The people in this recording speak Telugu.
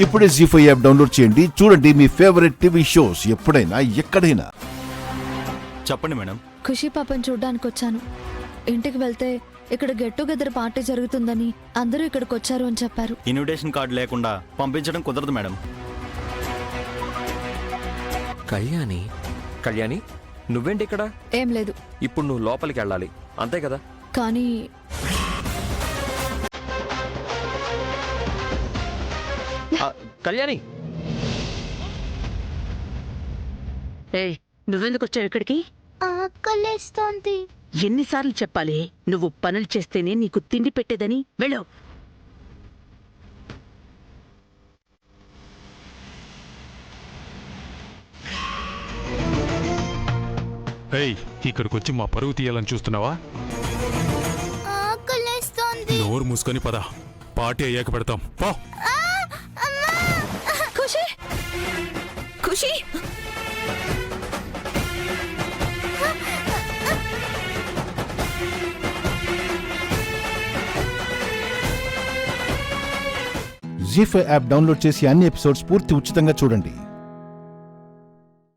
ఇప్పుడే జీ5 యాప్ డౌన్లోడ్ చేయండి. చూడండి మీ ఫేవరెట్ టీవీ షోస్ ఎప్పుడైనా ఎక్కడైనా. చెప్పండి మేడం. ఖుషి పాపని చూడ్డానికి వచ్చాను. ఇంటికి వెళ్తే ఇక్కడ గెట్ టుగెదర్ పార్టీ జరుగుతుందని అందరూ ఇక్కడికి వచ్చారు అని చెప్పారు. ఇన్విటేషన్ కార్డు లేకుండా పంపించడం కుదరదు మేడం. కళ్యాణి నువ్వేంటి ఇక్కడ? ఏం లేదు. ఇప్పుడు నువ్వు లోపలికి వెళ్ళాలి అంతే కదా? కానీ కళ్యాణి, ఏయ్, నువ్వెందుకు వచ్చావు ఇక్కడికి? ఆకలేస్తోంది. ఎన్నిసార్లు చెప్పాలి? నువ్వు పనులు చేస్తేనే నీకు తిండి పెట్టేదని. వెళ్ళు. ఏయ్, ఇక్కడికొచ్చి మా పరువు తీయాలని చూస్తున్నావా? ఆకలేస్తోంది. నోరు మూసుకొని పద, పార్టీ అయ్యాక పెడతాం. పో. ఖుషి ఖుషి జీ5 యాప్ డౌన్లోడ్ చేసి అన్ని ఎపిసోడ్స్ పూర్తి ఉచితంగా చూడండి.